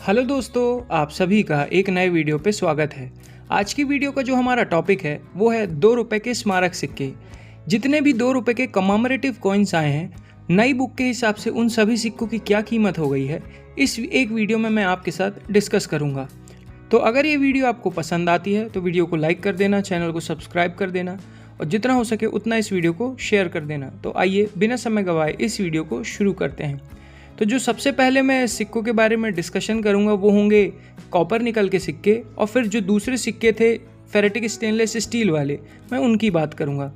Hello दोस्तों, आप सभी का एक नए वीडियो पे स्वागत है। आज की वीडियो का जो हमारा टॉपिक है वो है 2 रुपये के स्मारक सिक्के। जितने भी 2 रुपये के कममेमोरेटिव कॉइन्स आए हैं, नई बुक के हिसाब से उन सभी सिक्कों की क्या कीमत हो गई है, इस एक वीडियो में मैं आपके साथ डिस्कस करूँगा। तो अगर ये वीडियो आपको पसंद आती है तो वीडियो को लाइक कर देना, चैनल को सब्सक्राइब कर देना और जितना हो सके उतना इस वीडियो को शेयर कर देना। तो आइए बिना समय गंवाए इस वीडियो को शुरू करते हैं। तो जो सबसे पहले मैं सिक्कों के बारे में डिस्कशन करूंगा वो होंगे कॉपर निकल के सिक्के, और फिर जो दूसरे सिक्के थे फेरेटिक स्टेनलेस स्टील वाले, मैं उनकी बात करूंगा।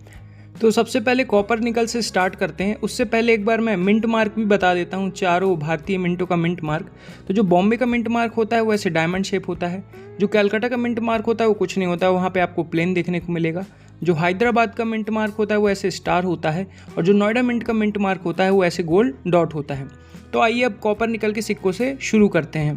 तो सबसे पहले कॉपर निकल से स्टार्ट करते हैं। उससे पहले एक बार मैं मिंट मार्क भी बता देता हूँ, चारों भारतीय मिंटों का मिंट मार्क। तो जो बॉम्बे का मिंट मार्क होता है वो ऐसे डायमंड शेप होता है। जो कलकत्ता का मिंट मार्क होता है वो कुछ नहीं होता है, वहाँ पे आपको प्लेन देखने को मिलेगा। जो हैदराबाद का मिंट मार्क होता है वो ऐसे स्टार होता है, और जो नोएडा मिंट का मिंट मार्क होता है वो ऐसे गोल्ड डॉट होता है। तो आइए अब कॉपर निकल के सिक्कों से शुरू करते हैं।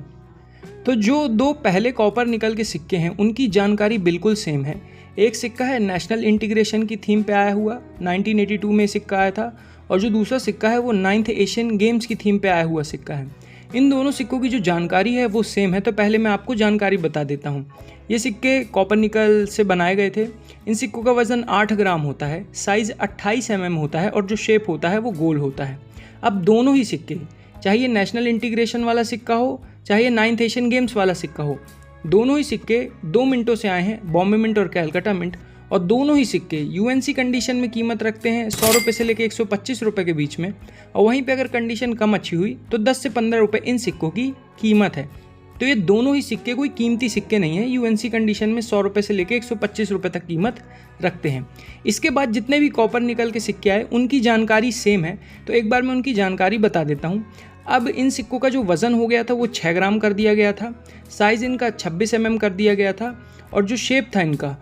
तो जो दो पहले कॉपर निकल के सिक्के हैं उनकी जानकारी बिल्कुल सेम है। एक सिक्का है नेशनल इंटीग्रेशन की थीम पे आया हुआ, 1982 में सिक्का आया था, और जो दूसरा सिक्का है वो 9th एशियन गेम्स की थीम पे आया हुआ सिक्का है। इन दोनों सिक्कों की जो जानकारी है वो सेम है। तो पहले मैं आपको जानकारी बता देता हूँ। ये सिक्के कॉपर निकल से बनाए गए थे। इन सिक्कों का वजन 8 ग्राम होता है, साइज़ 28 mm होता है, और जो शेप होता है वो गोल होता है। अब दोनों ही सिक्के, चाहे ये नेशनल इंटीग्रेशन वाला सिक्का हो चाहे ये 9th एशियन गेम्स वाला सिक्का हो, दोनों ही सिक्के 2 मिंटों से आए हैं, बॉम्बे मिंट और कलकत्ता मिंट। और दोनों ही सिक्के यूएनसी कंडीशन में कीमत रखते हैं 100 रुपये से लेकर 125 रुपये के बीच में। और वहीं पे अगर कंडीशन कम अच्छी हुई तो 10 से 15 रुपये इन सिक्कों की कीमत है। तो ये दोनों ही सिक्के कोई कीमती सिक्के नहीं है, यूएनसी कंडीशन में 100 रुपये से लेकर 125 रुपये तक कीमत रखते हैं। इसके बाद जितने भी कॉपर निकल के सिक्के आए उनकी जानकारी सेम है। तो एक बार मैं उनकी जानकारी बता देता हूँ। अब इन सिक्कों का जो वज़न हो गया था वो 6 ग्राम कर दिया गया था, साइज़ इनका 26 mm कर दिया गया था, और जो शेप था इनका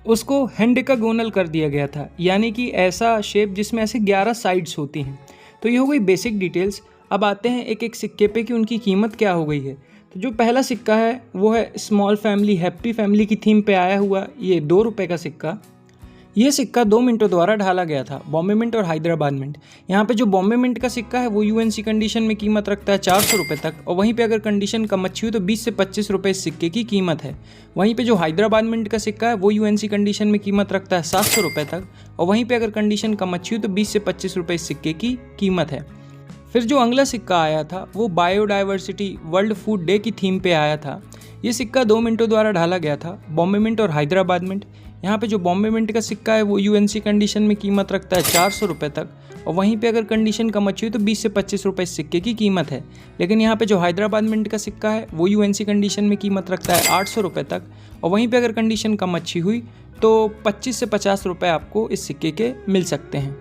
उसको हेंडेकागोनल कर दिया गया था, यानी कि ऐसा शेप जिसमें ऐसे 11 साइड्स होती हैं। तो ये हो गई बेसिक डिटेल्स। अब आते हैं एक एक सिक्के पे कि उनकी कीमत क्या हो गई है। तो जो पहला सिक्का है वो है स्मॉल फैमिली हैप्पी फैमिली की थीम पे आया हुआ ये 2 रुपये का सिक्का। ये सिक्का 2 मिंटों द्वारा ढाला गया था, बॉम्बे मिंट और हैदराबाद मिंट। यहाँ पे जो बॉम्बे मिंट का सिक्का है वो यूएनसी कंडीशन में कीमत रखता है 400 रुपये तक, और वहीं पे अगर कंडीशन कम अच्छी हुई तो 20 से 25 रुपये इस सिक्के की कीमत है। वहीं पे जो हैदराबाद मिंट का सिक्का है वो यूएनसी कंडीशन में कीमत रखता है 700 रुपये तक, और वहीं पर अगर कंडीशन कम अच्छी हुई तो 20 से 25 रुपये इस सिक्के की कीमत है। फिर जो अगला सिक्का आया था वो बायोडाइवर्सिटी वर्ल्ड फूड डे की थीम पे आया था। ये सिक्का 2 मिंटों द्वारा ढाला गया था, बॉम्बे मिंट और हैदराबाद मिंट। यहाँ पे जो बॉम्बे मिंट का सिक्का है वो यूएनसी कंडीशन में कीमत रखता है 400 रुपये तक, और वहीं पे अगर कंडीशन कम अच्छी हुई तो 20 से 25 रुपये इस सिक्के की कीमत है। लेकिन यहाँ पे जो हैदराबाद मिंट का सिक्का है वो यूएनसी कंडीशन में कीमत रखता है 800 रुपये तक, और वहीं पे अगर कंडीशन कम अच्छी हुई तो 25 से 50 रुपये आपको इस सिक्के के मिल सकते हैं।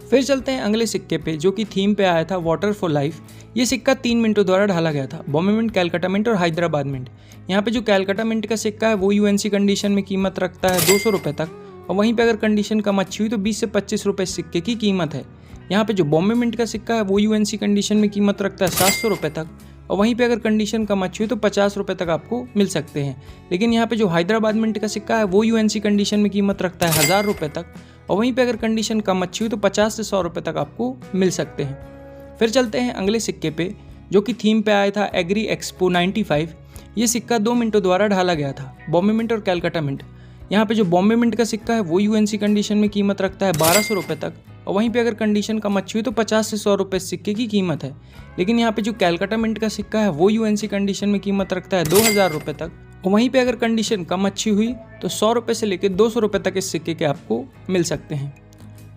फिर चलते हैं अगले सिक्के पे जो कि थीम पे आया था वाटर फॉर लाइफ। ये सिक्का 3 मिंटों द्वारा ढाला गया था, बॉम्बे मिंट, कलकत्ता मिंट और हैदराबाद मिंट। यहाँ पे जो कलकत्ता मिंट का सिक्का है वो यूएनसी कंडीशन में कीमत रखता है 200 रुपये तक, और वहीं पे अगर कंडीशन कम अच्छी हुई तो 20 से 25 रुपये इस सिक्के की कीमत है। यहाँ पे जो बॉम्बे मिंट का सिक्का है वो यूएनसी कंडीशन में कीमत रखता है 700 रुपये तक, और वहीं पे अगर कंडीशन कम अच्छी हुई तो 50 रुपये तक आपको मिल सकते हैं। लेकिन यहाँ पे जो हैदराबाद मिंट का सिक्का है वो यूएनसी कंडीशन में कीमत रखता है 1000 रुपये तक, और वहीं पे अगर कंडीशन कम अच्छी हुई तो 50 से 100 रुपये तक आपको मिल सकते हैं। फिर चलते हैं अगले सिक्के पे जो कि थीम पे आया था एग्री एक्सपो 95। ये सिक्का 2 मिंटों द्वारा ढाला गया था, बॉम्बे मिंट और कलकत्ता मिंट। यहाँ पे जो बॉम्बे मिंट का सिक्का है वो यूएनसी कंडीशन में कीमत रखता है 1200 रुपये तक, और वहीं पे अगर कंडीशन कम अच्छी हुई तो 50 से 100 रुपये इस सिक्के की कीमत है। लेकिन यहाँ पे जो कलकत्ता मिंट का सिक्का है वो यूएनसी कंडीशन में कीमत रखता है 2000 रुपये तक, और वहीं पे अगर कंडीशन कम अच्छी हुई तो 100 रुपये से लेकर 200 रुपये तक इस सिक्के के आपको मिल सकते हैं।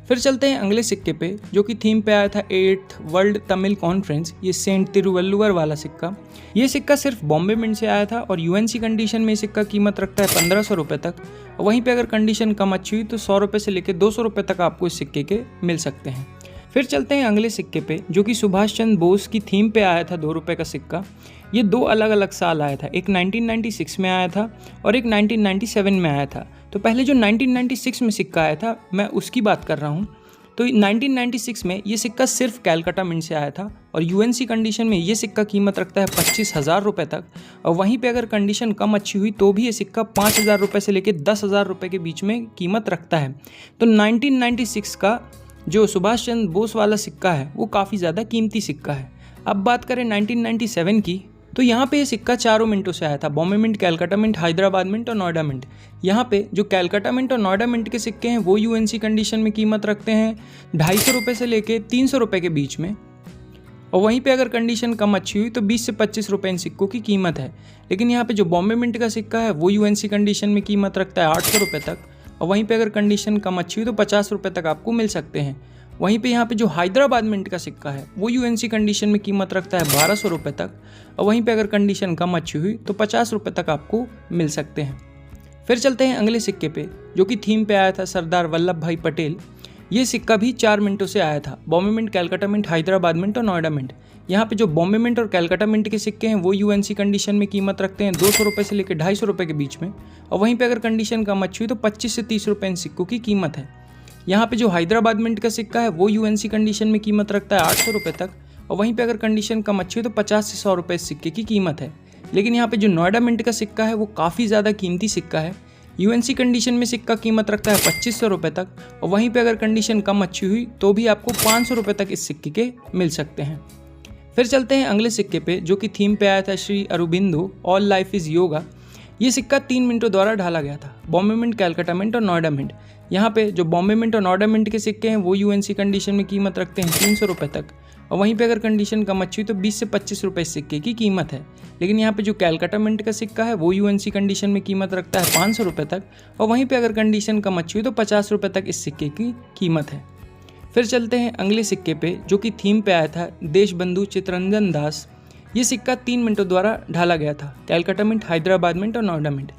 फिर चलते हैं अगले सिक्के पे जो कि थीम पे आया था 8th वर्ल्ड तमिल कॉन्फ्रेंस। ये सेंट तिरुवल्लुवर वाला सिक्का। ये सिक्का सिर्फ बॉम्बे मिंट से आया था, और यूएनसी कंडीशन में ये सिक्का कीमत रखता है 1500 रुपये तक, और वहीं पे अगर कंडीशन कम अच्छी हुई तो 100 रुपये से लेकर 200 रुपये तक आपको इस सिक्के के मिल सकते हैं। फिर चलते हैं अगले सिक्के पे जो कि सुभाष चंद्र बोस की थीम पे आया था 2 रुपये का सिक्का। ये 2 अलग अलग साल आया था, एक 1996 में आया था और एक 1997 में आया था। तो पहले जो 1996 में सिक्का आया था मैं उसकी बात कर रहा हूँ। तो 1996 में ये सिक्का सिर्फ कलकत्ता मिंट से आया था, और यूएनसी कंडीशन में ये सिक्का कीमत रखता है 25,000 रुपये तक, और वहीं पे अगर कंडीशन कम अच्छी हुई तो भी ये सिक्का 5,000 रुपये से लेकर 10,000 रुपये के बीच में कीमत रखता है। तो 1996 का जो सुभाष चंद्र बोस वाला सिक्का है वो काफ़ी ज़्यादा कीमती सिक्का है। अब बात करें 1997 की, तो यहाँ पे ये सिक्का चारों मिंटों से आया था, Bombay mint, Calcutta mint, Hyderabad mint और नोएडा मिंट। यहाँ पे जो कैलकाटा मिंट और नोएडा मिंट के सिक्के हैं वो यूएनसी कंडीशन में कीमत रखते हैं 250 रुपये से लेके 300 रुपये के बीच में, और वहीं पे अगर कंडीशन कम अच्छी हुई तो 20 से 25 रुपये इन सिक्कों की कीमत है। लेकिन यहाँ पे जो बॉम्बे मिंट का सिक्का है वो यूएनसी कंडीशन में कीमत रखता है 800 रुपये तक, और वहीं पे अगर कंडीशन कम अच्छी हुई तो 50 रुपये तक आपको मिल सकते हैं। वहीं पे यहाँ पे जो हैदराबाद मिंट का सिक्का है वो यूएनसी कंडीशन में कीमत रखता है 1200 रुपये तक, और वहीं पे अगर कंडीशन कम अच्छी हुई तो 50 रुपये तक आपको मिल सकते हैं। फिर चलते हैं अगले सिक्के पे, जो कि थीम पे आया था सरदार वल्लभ भाई पटेल। ये सिक्का भी 4 मिंटों से आया था, Bombay mint, Calcutta mint, Hyderabad mint और नोएडा मिंट। यहाँ पे जो बॉम्बे मिंट और कैलकाटा मिंट के सिक्के हैं वो यूएनसी कंडीशन में कीमत रखते हैं 200 रुपये से लेकर 250 रुपये के बीच में, और वहीं पे अगर कंडीशन कम अच्छी हुई तो 25 से 30 रुपये इन सिक्कों की कीमत है। यहाँ पे जो हैदराबाद मिंट का सिक्का है वो यूएनसी कंडीशन में कीमत रखता है 800 रुपये तक, और वहीं पे अगर कंडीशन कम अच्छी हुई तो 50 से 100 रुपये इस सिक्के की कीमत है। लेकिन यहाँ पे जो नोएडा मिंट का सिक्का है वो काफ़ी ज़्यादा कीमती सिक्का है। यूएनसी कंडीशन में सिक्का कीमत रखता है 2500 रुपये तक, और वहीं पे अगर कंडीशन कम अच्छी हुई तो भी आपको 500 रुपये तक इस सिक्के के मिल सकते हैं। फिर चलते हैं अगले सिक्के पे, जो कि थीम पे आया था Shri Aurobindo all life is yoga. ये सिक्का 3 मिंटों द्वारा ढाला गया था, बॉम्बे मिंट, कैलकाटा मिंट और नोएडा मिंट। यहाँ पे जो बॉम्बे मिंट और नोएडा मिंट के सिक्के हैं वो यूएनसी कंडीशन में कीमत रखते हैं 300 रुपये तक, और वहीं पे अगर कंडीशन कम अच्छी हुई तो 20 से 25 रुपये इस सिक्के की कीमत है। लेकिन यहाँ पे जो कैलकाटा मिंट का सिक्का है वो यूएनसी कंडीशन में कीमत रखता है 500 रुपये तक, और वहीं पे अगर कंडीशन कम अच्छी हुई तो 50 रुपये तक इस सिक्के की कीमत है। फिर चलते हैं अगले सिक्के पे, जो कि थीम पे आया था देशबंधु चित्तरंजन दास। ये सिक्का 3 मिंटों द्वारा ढाला गया था, कैलकाटा मिंट, हैदराबाद मिंट और नोएडा मिंट।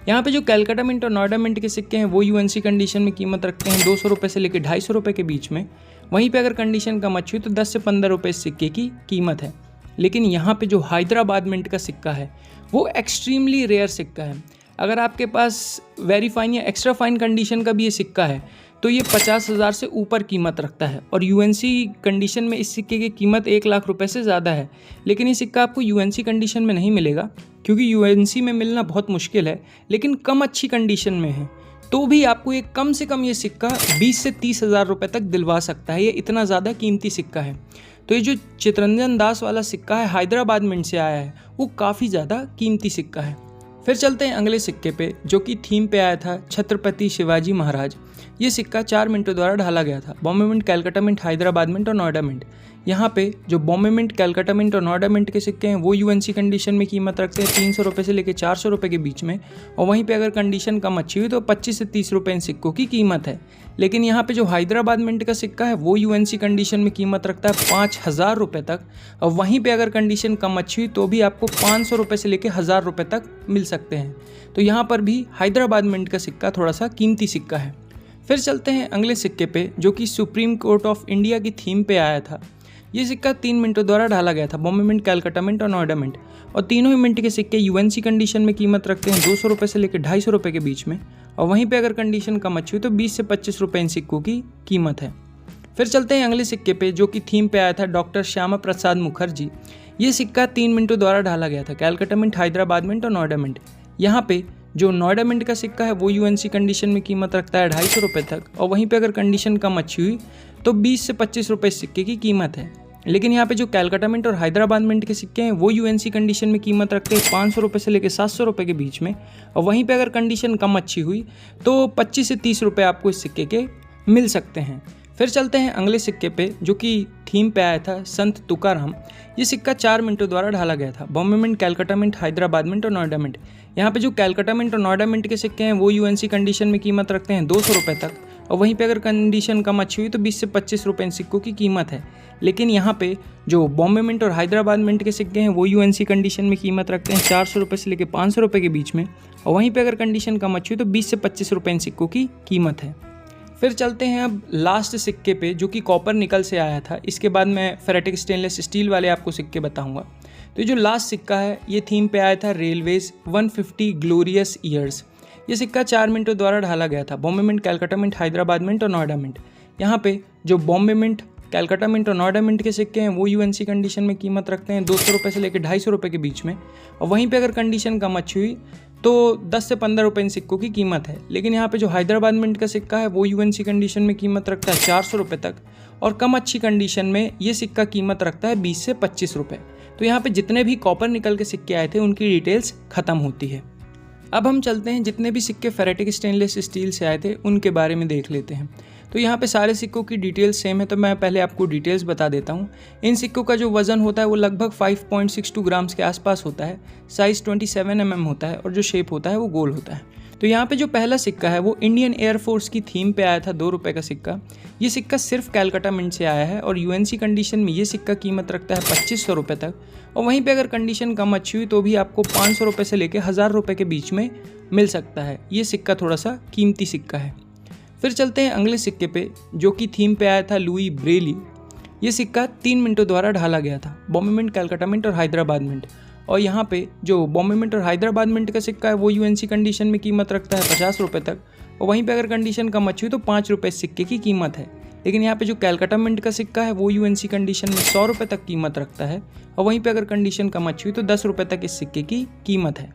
यहाँ पे जो कैलकाटा मिंट और नोएडा मिंट के सिक्के हैं वो यूएनसी कंडीशन में कीमत रखते हैं 200 रुपये से लेकर 250 रुपये के बीच में, वहीं पे अगर कंडीशन कम अच्छी हुई तो 10 से 15 रुपये इस सिक्के की कीमत है। लेकिन यहाँ पे जो हैदराबाद मिंट का सिक्का है वो एक्सट्रीमली रेयर सिक्का है। अगर आपके पास वेरी फाइन या एक्स्ट्रा फाइन कंडीशन का भी ये सिक्का है तो ये 50,000 से ऊपर कीमत रखता है, और यूएनसी कंडीशन में इस सिक्के की कीमत 1 लाख रुपए से ज़्यादा है। लेकिन ये सिक्का आपको यूएनसी कंडीशन में नहीं मिलेगा, क्योंकि यूएनसी में मिलना बहुत मुश्किल है, लेकिन कम अच्छी कंडीशन में है तो भी आपको एक कम से कम ये सिक्का 20 से 30,000 रुपये तक दिलवा सकता है। ये इतना ज़्यादा कीमती सिक्का है। तो ये जो चित्तरंजन दास वाला सिक्का है हैदराबाद मिंट से आया है वो काफ़ी ज़्यादा कीमती सिक्का है। फिर चलते हैं अगले सिक्के पे, जो कि थीम पे आया था छत्रपति शिवाजी महाराज। ये सिक्का 4 मिंटों द्वारा ढाला गया था, Bombay mint, Calcutta mint, Hyderabad mint और नोएडा मिंट। यहाँ पे जो बॉम्बे मिंट, कैलकाटा मिंट और नोएडा मिंट के सिक्के हैं वो यूएनसी कंडीशन में कीमत रखते हैं 300 रुपये से लेकर 400 रुपये के बीच में, और वहीं पे अगर कंडीशन कम अच्छी हुई तो 25 से 30 रुपये इन सिक्कों की कीमत है। लेकिन यहाँ पे जो हैदराबाद मिंट का सिक्का है वो यूएनसी कंडीशन में कीमत रखता है 5,000 रुपये तक, और वहीं पे अगर कंडीशन कम अच्छी हुई तो भी आपको 500 रुपये से लेकर 1,000 रुपये तक मिल सकते हैं। तो यहाँ पर भी हैदराबाद मिंट का सिक्का थोड़ा सा कीमती सिक्का है। फिर चलते हैं अगले सिक्के पे, जो कि सुप्रीम कोर्ट ऑफ इंडिया की थीम पे आया था। ये सिक्का 3 मिंटों द्वारा ढाला गया था, बॉम्बे मिंट, कैलकाटा मिंट और नोएडा मिंट, और तीनों ही मिंट के सिक्के यूएनसी कंडीशन में कीमत रखते हैं 200 रुपये से लेकर 250 रुपये के बीच में, और वहीं पे अगर कंडीशन कम अच्छी हुई तो 20 से 25 रुपये इन सिक्कों की कीमत है। फिर चलते हैं अगले सिक्के पे, जो कि थीम पे आया था डॉक्टर श्यामा प्रसाद मुखर्जी। ये सिक्का 3 मिंटों द्वारा ढाला गया था, कैलकाटा मिंट, हैदराबाद मिंट और नोएडा मिंट। यहाँ पे जो नोएडा मिंट का सिक्का है वो यूएनसी कंडीशन में कीमत रखता है 250 रुपये तक, और वहीं पे अगर कंडीशन कम अच्छी हुई तो 20 से 25 रुपये इस सिक्के की कीमत है। लेकिन यहाँ पे जो कैलकाटा मिंट और हैदराबाद मिंट के सिक्के हैं वो यूएनसी कंडीशन में कीमत रखते हैं 500 रुपये से लेकर 700 रुपये के बीच में, और वहीं पे अगर कंडीशन कम अच्छी हुई तो 25 से 30 रुपये आपको इस सिक्के के मिल सकते हैं। फिर चलते हैं अगले सिक्के पे, जो कि थीम पे आया था संत तुकाराम। ये सिक्का 4 मिंटों द्वारा ढाला गया था, Bombay mint, Calcutta mint, Hyderabad mint और नोएडा मिंट। यहाँ पे जो कैलकाटा मिंट और नोएडा मिंट के सिक्के हैं वो यूएनसी कंडीशन में कीमत रखते हैं 200 रुपये तक, और वहीं पे अगर कंडीशन कम अच्छी हुई तो 20 से 25 रुपये इन सिक्कों की कीमत है। लेकिन यहाँ पे जो बॉम्बे मिंट और हैदराबाद मिंट के सिक्के हैं वो यूएनसी कंडीशन में कीमत रखते हैं 400 रुपये से लेकर 500 रुपये के बीच में, और वहीं पे अगर कंडीशन कम अच्छी हुई तो 20 से 25 रुपये इन सिक्कों की कीमत है। फिर चलते हैं अब लास्ट सिक्के पे, जो कि कॉपर निकल से आया था। इसके बाद मैं फेरेटिक स्टेनलेस स्टील वाले आपको सिक्के बताऊंगा। तो जो लास्ट सिक्का है ये थीम पे आया था रेलवेज 150 ग्लोरियस ईयर्स। ये सिक्का 4 मिंटों द्वारा ढाला गया था, Bombay mint, Calcutta mint, Hyderabad mint और नोएडा मिंट। यहाँ पे जो बॉम्बे मिंट, कैलकाटा मिंट और नोएडा मिंट के सिक्के हैं वो यूएनसी कंडीशन में कीमत रखते हैं 200 रुपये से लेकर 250 रुपये के बीच में, और वहीं पे अगर कंडीशन कम अच्छी हुई तो 10 से 15 रुपये इन सिक्कों की कीमत है। लेकिन यहाँ पे जो हैदराबाद मिंट का सिक्का है वो यूएनसी कंडीशन में कीमत रखता है 400 रुपये तक, और कम अच्छी कंडीशन में ये सिक्का कीमत रखता है 20 से 25 रुपये। तो यहाँ पे जितने भी कॉपर निकल के सिक्के आए थे उनकी डिटेल्स ख़त्म होती है। अब हम चलते हैं जितने भी सिक्के फेरेटिक स्टेनलेस स्टील से आए थे उनके बारे में देख लेते हैं। तो यहाँ पे सारे सिक्कों की डिटेल्स सेम है, तो मैं पहले आपको डिटेल्स बता देता हूँ। इन सिक्कों का जो वज़न होता है वो लगभग 5.62 ग्राम्स के आसपास होता है, साइज़ 27 mm होता है और जो शेप होता है वो गोल होता है। तो यहाँ पे जो पहला सिक्का है वो इंडियन एयरफोर्स की थीम पे आया था, 2 रुपये का सिक्का। ये सिक्का सिर्फ कैलकाटा मिंट से आया है और यूएनसी कंडीशन में ये सिक्का कीमत रखता है 2500 रुपये तक। और वहीं पे अगर कंडीशन कम अच्छी हुई तो भी आपको 500 रुपये से लेकर 1000 रुपये के बीच में मिल सकता है। ये सिक्का थोड़ा सा कीमती सिक्का है। फिर चलते हैं अगले सिक्के पे, जो कि थीम पे आया था लुई ब्रेली। ये सिक्का 3 मिंटों द्वारा ढाला गया था, बॉम्बे मिंट, कैलकाटा मिंट और हैदराबाद मिंट। और यहाँ पे जो बॉम्बे मिंट और हैदराबाद मिंट का सिक्का है वो यूएनसी कंडीशन में कीमत रखता है 50 रुपये तक। और वहीं पे अगर कंडीशन कम अच्छी हुई तो 5 रुपये इस सिक्के की कीमत है। लेकिन यहाँ पे जो कैलकाटा मिंट का सिक्का है वो यूएनसी कंडीशन में 100 रुपये तक कीमत रखता है। और वहीं पे अगर कंडीशन कम अच्छी हुई तो 10 रुपये तक इस सिक्के की कीमत है।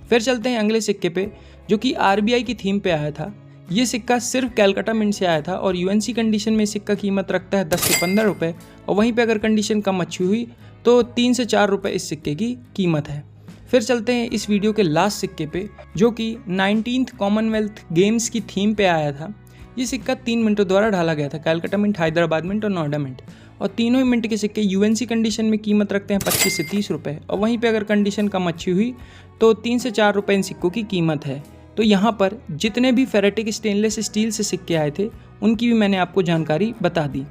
फिर चलते हैं अगले सिक्के पे, जो कि आरबीआई की थीम पे आया था। ये सिक्का सिर्फ कैलकाटा मिंट से आया था और यूएनसी कंडीशन में सिक्का कीमत रखता है 10 से 15 रुपये। और वहीं पे अगर कंडीशन कम अच्छी हुई तो 3 से 4 रुपये इस सिक्के की कीमत है। फिर चलते हैं इस वीडियो के लास्ट सिक्के पे, जो कि 19th कॉमनवेल्थ गेम्स की थीम पे आया था। ये सिक्का 3 मिंटों द्वारा ढाला गया था, कैलकाटा मिंट, हैदराबाद मिंट और नोएडा मिंट। और तीनों ही मिंट के सिक्के यूएनसी कंडीशन में कीमत रखते हैं 25 से 30 रुपये। और वहीं पे अगर कंडीशन कम अच्छी हुई तो 3 से 4 रुपये इन सिक्कों की कीमत है। तो यहाँ पर जितने भी फेरेटिक स्टेनलेस स्टील से सिक्के आए थे उनकी भी मैंने आपको जानकारी बता दी।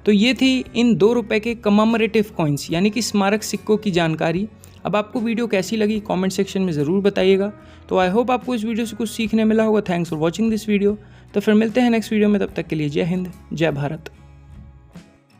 तो ये थी इन 2 रुपये के कममेमोरेटिव कॉइन्स यानी कि स्मारक सिक्कों की जानकारी। अब आपको वीडियो कैसी लगी कमेंट सेक्शन में ज़रूर बताइएगा। तो आई होप आपको इस वीडियो से कुछ सीखने मिला होगा। Thanks for watching this video. तो फिर मिलते हैं नेक्स्ट वीडियो में, तब तक के लिए जय हिंद, जय भारत।